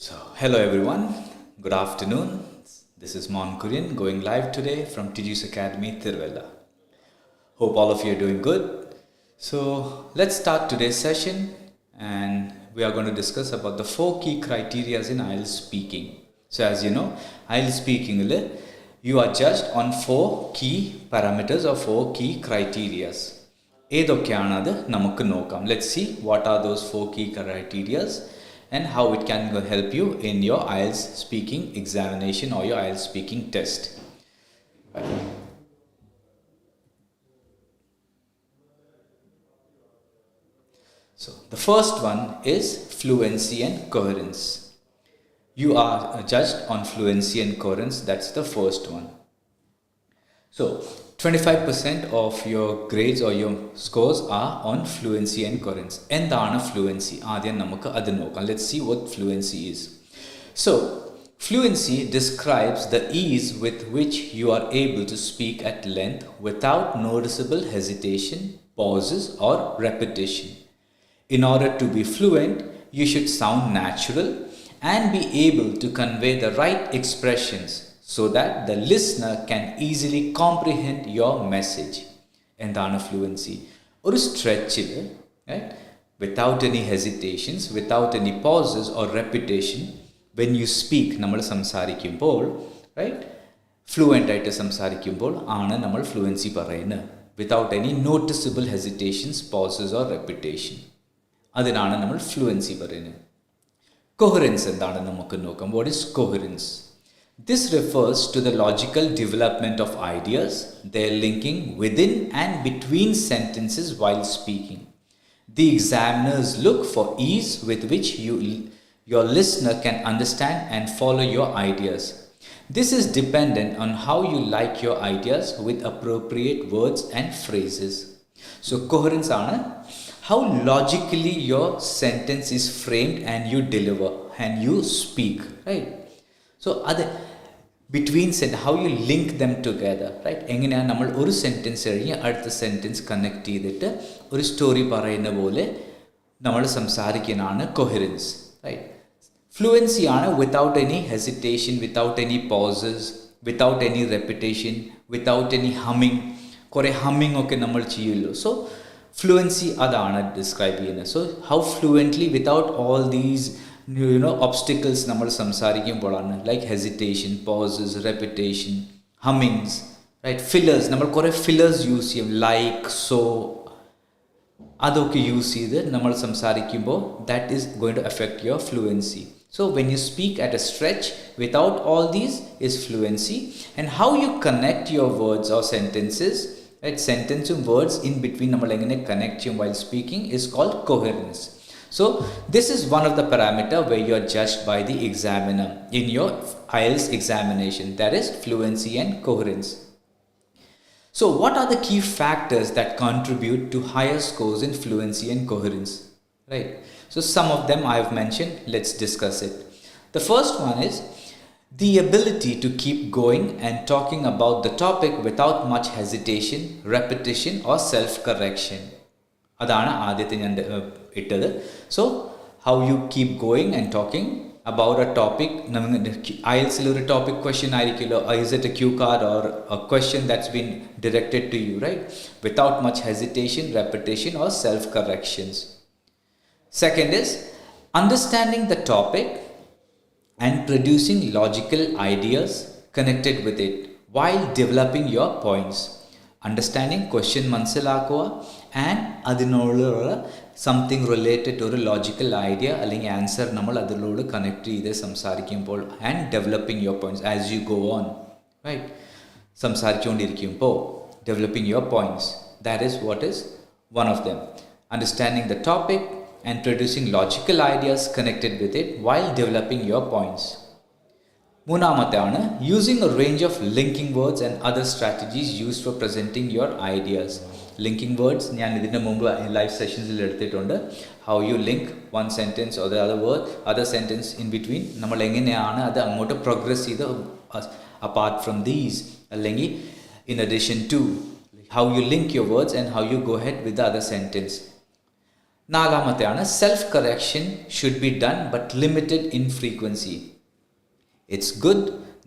So, hello everyone, good afternoon. This is Mon Kurian going live today from Tiju's Academy, Tiruvalla. Hope all of you are doing good. So, let's start today's session and we are going to discuss about the 4 key criteria in IELTS speaking. So, as you know, IELTS speaking, you are judged on 4 key parameters or 4 key criteria. ഏതൊക്കെയാണത് നമുക്ക് നോക്കാം. Let's see what are those 4 key criteria and how it can help you in your IELTS speaking examination or your IELTS speaking test. So the first one is fluency and coherence. You are judged on fluency and coherence. That's the first one. So 25% of your grades or your scores are on fluency and coherence. എന്താണ് fluency? ആദ്യം നമുക്ക് അത് നോക്കാം. Let's see what fluency is. So, fluency describes the ease with which you are able to speak at length without noticeable hesitation, pauses, or repetition. In order to be fluent, you should sound natural and be able to convey the right expressions so that the listener can easily comprehend your message. എന്താണ് fluency? ഒരു stretchil, right? Without any hesitations, without any pauses or repetition, when you speak, നമ്മൾ സംസാരിക്കുമ്പോൾ, right? Fluent ആയിട്ട് സംസാരിക്കുമ്പോൾ ആണ് നമ്മൾ fluency പറയുന്നത്. Without any noticeable hesitations, pauses or repetition. അതിനാണ് നമ്മൾ fluency പറയുന്നത്. Coherence എന്താണ് നമുക്ക് നോക്കാം. What is coherence? This refers to the logical development of ideas, their linking within and between sentences while speaking. The examiners look for ease with which your listener can understand and follow your ideas. This is dependent on how you like your ideas with appropriate words and phrases. So coherence ആണ് how logically your sentence is framed and you deliver and you speak, right? So between how you link them together, right? എങ്ങനെയാണ് നമ്മൾ ഒരു sentence കഴിഞ്ഞ് അടുത്ത sentence connect ചെയ്തിട്ട് ഒരു story പറയുന്ന പോലെ നമ്മൾ സംസാരിക്കാനാണ് കൊഹറൻസ്, റൈറ്റ്? ഫ്ലുവൻസി ആണ് without any hesitation, without any pauses, without any repetition, without any humming. കുറേ ഹമ്മിങ് ഒക്കെ നമ്മൾ ചെയ്യുമല്ലോ. സോ ഫ്ലുവൻസി അതാണ് ഡിസ്ക്രൈബ് ചെയ്യുന്നത്. So how fluently without all these obstacles നമ്മൾ സംസാരിക്കുമ്പോഴാണ്, like hesitation, pauses, repetition, hummings, right? Fillers, നമ്മൾ കുറേ ഫില്ലേഴ്സ് യൂസ് ചെയ്യും, ലൈക്ക്, സോ, അതൊക്കെ യൂസ് ചെയ്ത് നമ്മൾ സംസാരിക്കുമ്പോൾ that is going to effect your fluency. So when you speak at a stretch without all these is fluency. And how you connect your words or sentences, right? Sentence and words in between നമ്മൾ എങ്ങനെ connect ചെയ്യും while speaking is called coherence. So this is one of the parameter where you are judged by the examiner in your IELTS examination, that is fluency and coherence. So what are the key factors that contribute to higher scores in fluency and coherence, right? So some of them I have mentioned. Let's discuss it. The first one is the ability to keep going and talking about the topic without much hesitation, repetition or self-correction. അതാണ് ആദ്യത്തെ ഞാൻ ഇട്ടത്. So how you keep going and talking about a topic. IELTSൽ ഒരു topic question ആയിരിക്കുമല്ലോ, is it a cue card or a question that's been directed to you, right? Without much hesitation, repetition or self corrections. Second is understanding the topic and producing logical ideas connected with it while developing your points. Understanding question മനസ്സിലാക്കുക and അതിനോടുള്ള something related ഒരു logical idea അല്ലെങ്കിൽ answer നമ്മൾ അതിനോട് connect ചെയ്ത് സംസാരിക്കുമ്പോൾ and developing your points as you go on, right? സംസാരിച്ചുകൊണ്ടിരിക്കുമ്പോൾ developing your points, that is what is one of them. Understanding the topic and producing logical ideas connected with it while developing your points. മൂന്നാമത്തെയാണ് using a range of linking words and other strategies used for presenting your ideas. Linking words ഞാൻ ഇതിൻ്റെ മുമ്പ് live സെഷൻസിൽ എടുത്തിട്ടുണ്ട്. How you link one sentence or the other word, other sentence in between. നമ്മൾ എങ്ങനെയാണ് അത് അങ്ങോട്ട് progress ചെയ്ത് apart from these, അല്ലെങ്കിൽ in addition to, how you link your words and how you go ahead with the other sentence. നാലാമത്തെയാണ് self correction should be done but limited in frequency. It's good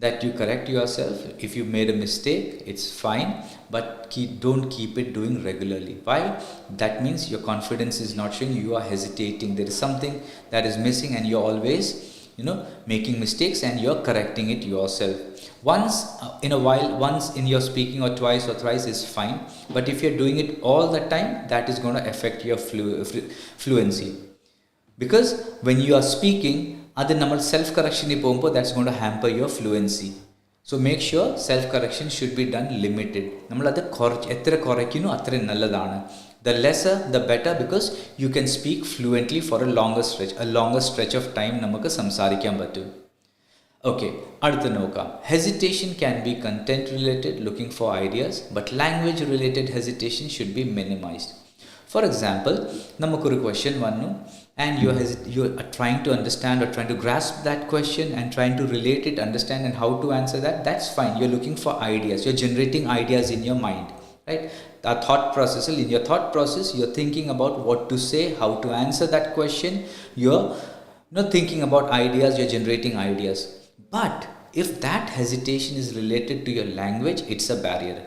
that you correct yourself. If you made a mistake, it's fine, but don't keep it doing regularly. Why? That means your confidence is not showing, you are hesitating, there is something that is missing, and you're always making mistakes, and you're correcting it yourself. Once in a while, once in your speaking, or twice or thrice is fine, but if you're doing it all the time, that is going to affect your fluency. Because when you are speaking, അത് നമ്മൾ self കറക്ഷനിൽ പോകുമ്പോൾ that's going to hamper your fluency. So make sure self correction should be done limited. നമ്മളത് എത്ര കുറയ്ക്കുന്നു അത്രയും നല്ലതാണ്. The lesser the better, because you can speak fluently for a longer stretch of time നമുക്ക് സംസാരിക്കാൻ പറ്റും. ഓക്കെ, അടുത്ത് നോക്കാം. Hesitation can be content related, looking for ideas, but language related hesitation should be minimised. For example, നമുക്കൊരു question വന്നു, and you are trying to understand or trying to grasp that question and trying to relate it, understand and how to answer that. That's fine. You're looking for ideas. You're generating ideas in your mind, right? In your thought process, you're thinking about what to say, how to answer that question. You're not thinking about ideas, you're generating ideas. But if that hesitation is related to your language, it's a barrier,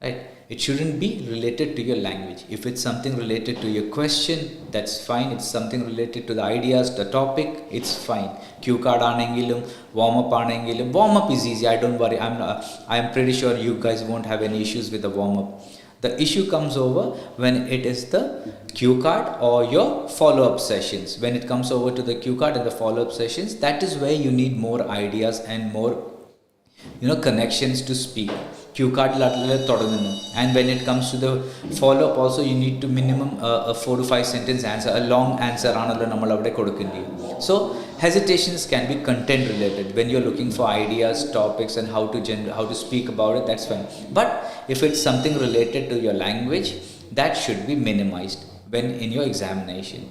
right? It shouldn't be related to your language. If it's something related to your question, that's fine. It's something related to the ideas, the topic, it's fine. Cue card aanengilum, warm up aanengilum. Warm up is easy. Don't worry. I'm pretty sure you guys won't have any issues with the warm up. The issue comes over when it is the cue card or your follow-up sessions. When it comes over to the cue card and the follow-up sessions, that is where you need more ideas and more connections to speak. Cue card തുടങ്ങുന്നു, and when it comes to the follow up also, you need to minimum a 4 to 5 sentence answer, a long answer ആണല്ലോ നമ്മൾ അവിടെ കൊടുക്കേണ്ടത്. So hesitations can be content related. When you're looking for ideas, topics, and how to speak about it, that's fine. But if it's something related to your language, that should be minimized when in your examination.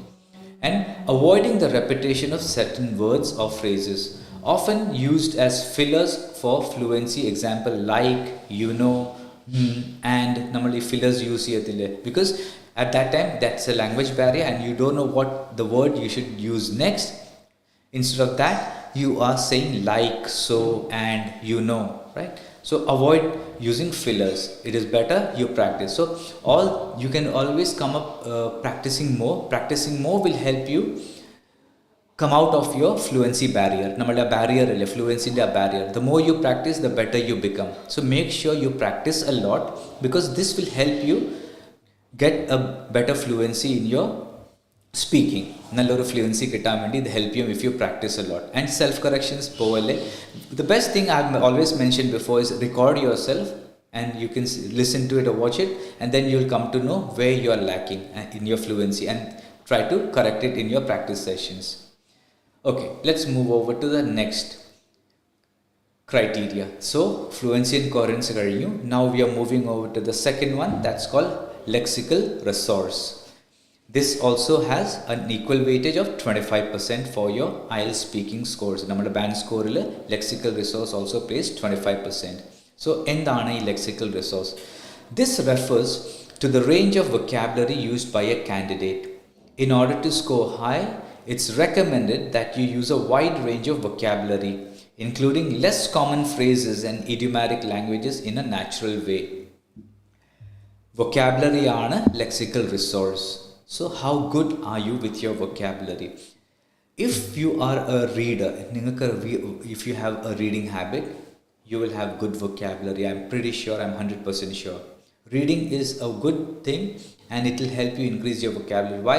And avoiding the repetition of certain words or phrases, often used as fillers for fluency. Example like, and normally fillers use here, because at that time that's a language barrier and you don't know what the word you should use next. Instead of that, you are saying like, so, and right? So avoid using fillers. It is better you practice. So you can always come up practicing more. Practicing more will help you come out of your fluency barrier. Namala barrier illa, fluency inde barrier. The more you practice, the better you become. So make sure you practice a lot, because this will help you get a better fluency in your speaking. Nalloru fluency kittan vendi it help you if you practice a lot. And self corrections povale. The best thing I've always mentioned before is record yourself, and you can listen to it or watch it, and then you'll come to know where you are lacking in your fluency and try to correct it in your practice sessions. Okay, let's move over to the next criteria. So fluency and coherence കഴിഞ്ഞു. Now we are moving over to the second one, that's called lexical resource. This also has an equal weightage of 25% for your IELTS speaking scores. നമ്മുടെ band scoreil lexical resource also pays 25%. So എന്താണ് ഈ lexical resource? This refers to the range of vocabulary used by a candidate. In order to score high, it's recommended that you use a wide range of vocabulary, including less common phrases and idiomatic languages in a natural way. Vocabulary aanu lexical resource. So how good are you with your vocabulary? If you are a reader, if you have a reading habit, you will have good vocabulary. I'm pretty sure, I'm 100% sure. Reading is a good thing and it will help you increase your vocabulary. Why?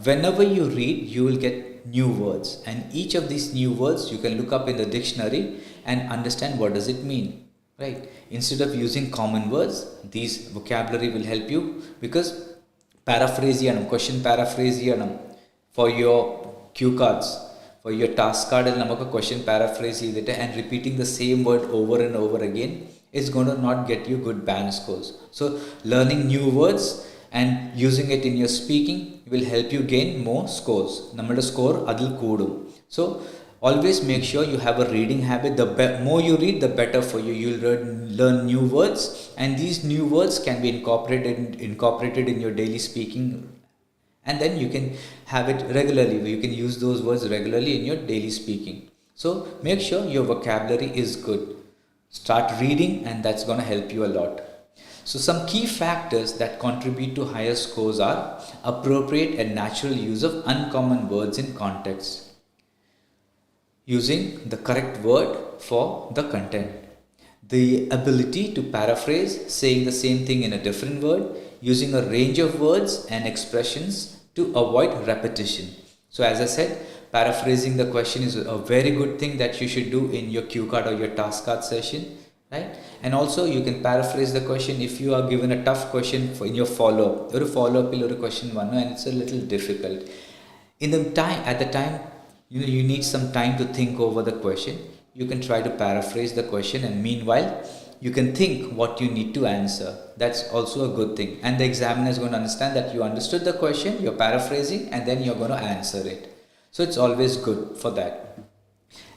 Whenever you read, you will get new words, and each of these new words you can look up in the dictionary and understand what does it mean, right? Instead of using common words, these vocabulary will help you, because question paraphrase for your cue cards, for your task card il namakku question paraphrase edite and repeating the same word over and over again is going to not get you good band scores. So learning new words and using it in your speaking will help you gain more scores. Nammada score adil koodum. So always make sure you have a reading habit. The more you read, the better for you. You'll learn new words, and these new words can be incorporated in your daily speaking And then you can have it regularly. You can use those words regularly in your daily speaking. So make sure your vocabulary is good. Start reading, and that's going to help you a lot. So some key factors that contribute to higher scores are appropriate and natural use of uncommon words in context, using the correct word for the content, the ability to paraphrase, saying the same thing in a different word, using a range of words and expressions to avoid repetition. So as I said, paraphrasing the question is a very good thing that you should do in your cue card or your task card session, right? And also you can paraphrase the question if you are given a tough question in your follow-up. Or a follow-up or a question one, and it's a little difficult. At the time, you need some time to think over the question. You can try to paraphrase the question, and meanwhile you can think what you need to answer. That's also a good thing, and the examiner is going to understand that you understood the question, you're paraphrasing, and then you're going to answer it. So it's always good for that.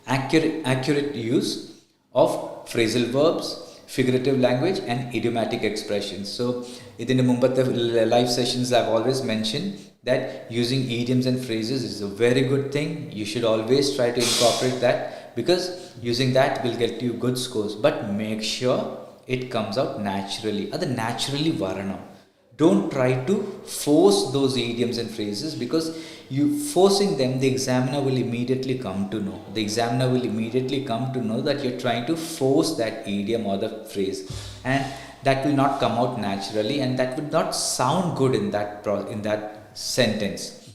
Accurate use of phrasal verbs, figurative language, and idiomatic expressions. So in the Mumbai live sessions, I've always mentioned that using idioms and phrases is a very good thing. You should always try to incorporate that, because using that will get you good scores. But make sure it comes out naturally. Adu naturally varanam. Don't try to force those idioms and phrases, because you forcing them, the examiner will immediately come to know. The examiner will immediately come to know that you're trying to force that idiom or the phrase, and that will not come out naturally, and that would not sound good in that sentence,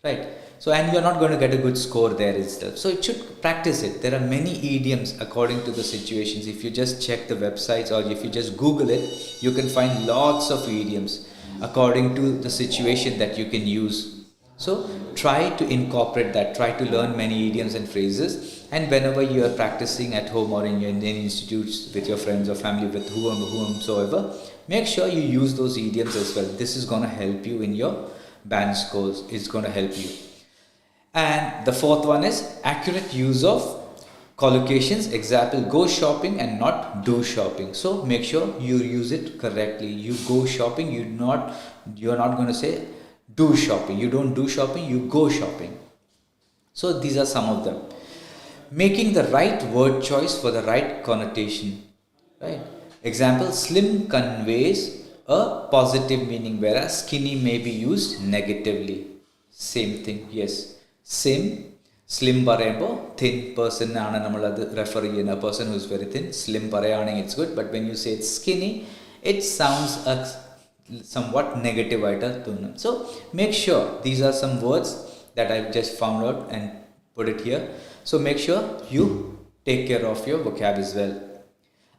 right? So, and you're not going to get a good score there itself. So it should practice it. There are many idioms according to the situations. If you just check the websites, or if you just Google it, you can find lots of idioms according to the situation that you can use. So try to incorporate that. Try to learn many idioms and phrases. And whenever you are practicing at home or in any institutes with your friends or family, with whomsoever, make sure you use those idioms as well. This is going to help you in your band scores. It's going to help you. And the fourth one is accurate use of collocations. Example, go shopping and not do shopping. So make sure you use it correctly. You go shopping, you're not going to say do shopping. You don't do shopping, you go shopping. So these are some of them. Making the right word choice for the right connotation, right? Example, slim conveys a positive meaning, whereas skinny may be used negatively. Same thing, yes. Slim parayambo thin person aanu nammal adu refer cheyna, a person who is very thin. Slim parayaണെങ്കിൽ it's good, but when you say it's skinny, it sounds somewhat negative aita thonum. So make sure these are some words that I've just found out and put it here. So make sure you take care of your vocab as well.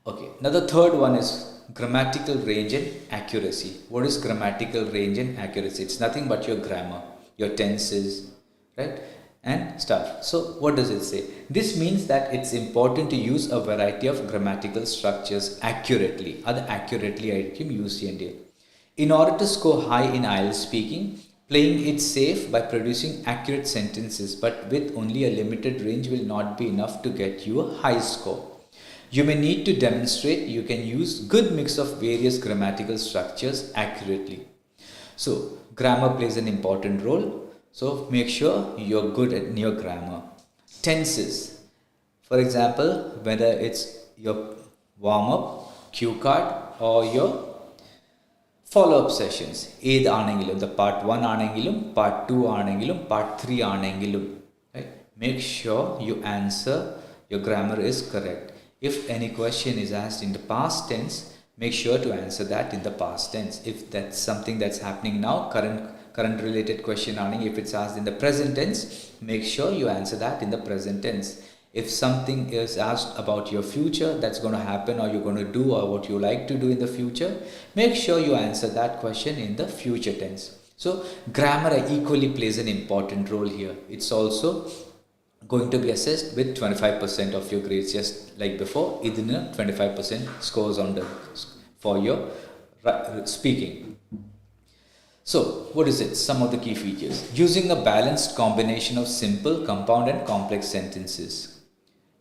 Okay, now the third one is grammatical range and accuracy. What is grammatical range and accuracy? It's nothing but your grammar, your tenses, right, and stuff. So what does it say? This means that it's important to use a variety of grammatical structures accurately. Adu accurately I use here. In order to score high in IELTS speaking, playing it safe by producing accurate sentences, but with only a limited range, will not be enough to get you a high score. You may need to demonstrate you can use good mix of various grammatical structures accurately. So grammar plays an important role. So make sure you're good at your grammar. Tenses. For example, whether it's your warm-up, cue card, or your follow-up sessions. Ed anengilum, the part 1 anengilum, part 2 anengilum, part 3 anengilum. Right? Make sure you answer, your grammar is correct. If any question is asked in the past tense, make sure to answer that in the past tense. If that's something that's happening now, current related question if it's asked in the present tense, make sure you answer that in the present tense. If something is asked about your future that's going to happen, or you're going to do, or what you like to do in the future, make sure you answer that question in the future tense. So grammar equally plays an important role here. It's also going to be assessed with 25% of your grades, just like before. Idina 25% scores on the for your speaking. So what is it? Some of the key features. Using a balanced combination of simple, compound and complex sentences.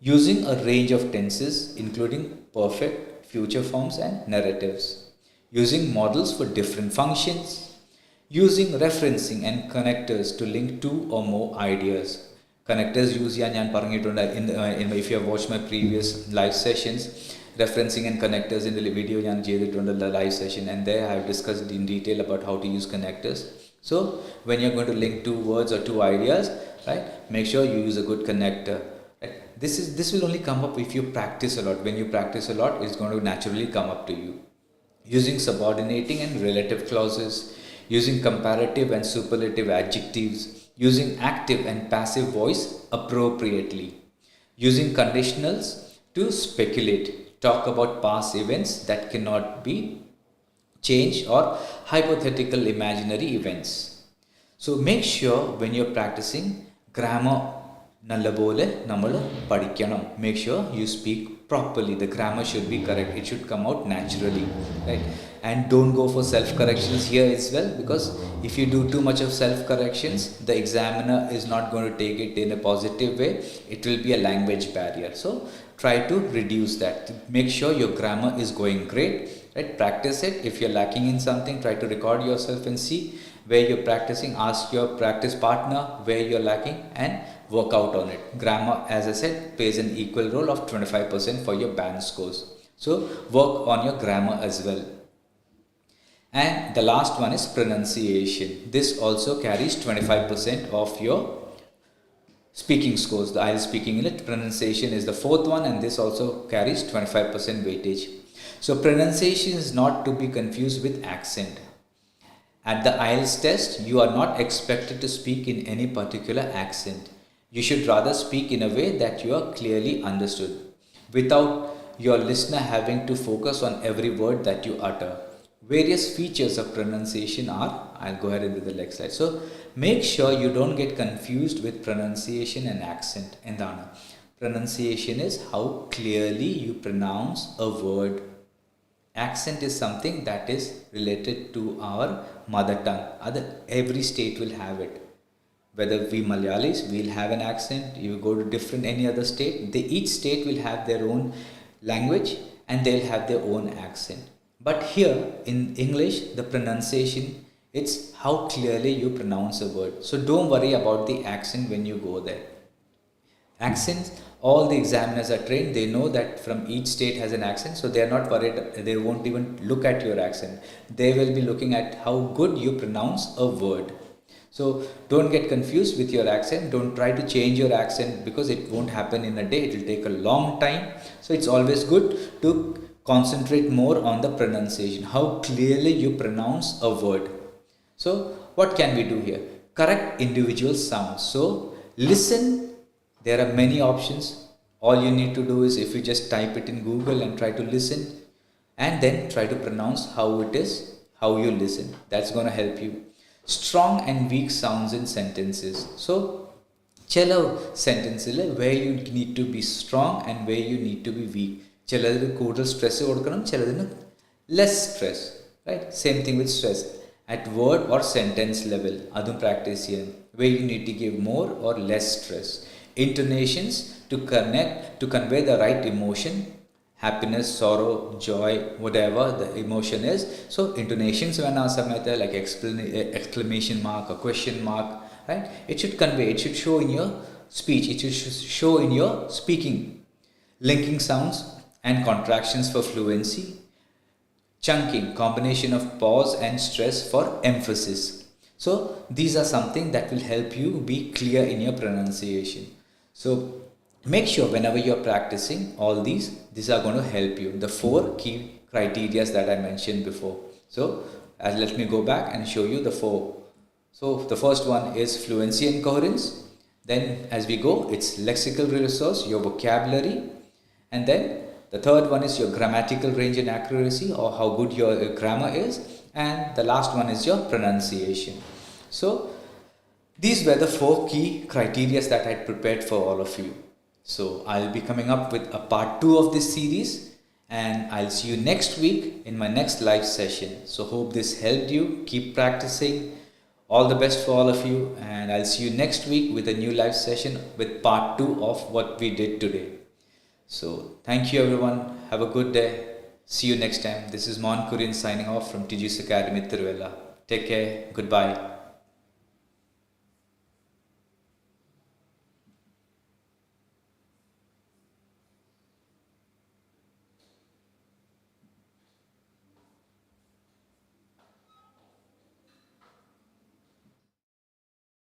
Using a range of tenses including perfect, future forms and narratives. Using models for different functions. Using referencing and connectors to link two or more ideas. Connectors use if you have watched my previous live sessions, referencing and connectors in the video the live session, and there I have discussed in detail about how to use connectors. So when you're going to link two words or two ideas, right, make sure you use a good connector. Right? This will only come up if you practice a lot. When you practice a lot, it's going to naturally come up to you. Using subordinating and relative clauses, using comparative and superlative adjectives, using active and passive voice appropriately, using conditionals to speculate, talk about past events that cannot be changed, or hypothetical imaginary events. So make sure when you're practicing grammar nallapole nammal padikkanam. Make sure you speak properly. The grammar should be correct. It should come out naturally, right? And don't go for self corrections here as well, because if you do too much of self corrections, the examiner is not going to take it in a positive way. It will be a language barrier. So try to reduce that. Make sure your grammar is going great, right? Practice it. If you're lacking in something, try to record yourself and see where you're practicing. Ask your practice partner where you're lacking and work out on it. Grammar, as I said, plays an equal role of 25% for your band scores. So work on your grammar as well. And the last one is pronunciation. This also carries 25% of your speaking scores. The IELTS speaking unit pronunciation is the fourth one, and this also carries 25% weightage. So pronunciation is not to be confused with accent. At the IELTS test, you are not expected to speak in any particular accent. You should rather speak in a way that you are clearly understood, without your listener having to focus on every word that you utter. Various features of pronunciation are, I'll go ahead and do the next slide. So make sure you don't get confused with pronunciation and accent. Endana pronunciation is how clearly you pronounce a word. Accent is something that is related to our mother tongue. Every state will have it. Whether we Malayalis, we'll have an accent. You go to different any other state, each state will have their own language and they'll have their own accent. But here in English, the pronunciation, it's how clearly you pronounce a word. So don't worry about the accent when you go there. Accents, all the examiners are trained. They know that from each state has an accent, so they are not worried. They won't even look at your accent. They will be looking at how good you pronounce a word. So don't get confused with your accent. Don't try to change your accent, because it won't happen in a day. It will take a long time. So it's always good to concentrate more on the pronunciation, how clearly you pronounce a word. So what can we do here? Correct individual sounds. So listen. There are many options. All you need to do is, if you just type it in Google and try to listen, and then try to pronounce how it is, how you listen. That's going to help you. Strong and weak sounds in sentences. So chelo sentences where you need to be strong and where you need to be weak. Cheladinu കൂടുതൽ stress കൊടുക്കണം, cheladinu less stress, right? Same thing with stress at word or sentence level. Adum practice here, where you need to give more or less stress. Intonations to convey the right emotion, happiness, sorrow, joy, whatever the emotion is. So intonations when samayatha, like exclamation mark or question mark, right? It should convey, it should show in your speech, it should show in your speaking. Linking sounds and contractions for fluency. Chunking, combination of pause and stress for emphasis. So these are something that will help you be clear in your pronunciation. So make sure whenever you're practicing all these are going to help you. The 4 key criteria that I mentioned before. So let me go back and show you the 4. So the first one is fluency and coherence. Then as we go, it's lexical resource, your vocabulary. And then the third one is your grammatical range and accuracy, or how good your grammar is. And the last one is your pronunciation. So these were the 4 key criteria that I had prepared for all of you. So I'll be coming up with a part 2 of this series, and I'll see you next week in my next live session. So hope this helped you. Keep practicing. All the best for all of you, and I'll see you next week with a new live session with part 2 of what we did today. So thank you everyone. Have a good day. See you next time. This is Mon Kurian signing off from Tiju's Academy, Tiruvalla. Take care. Goodbye.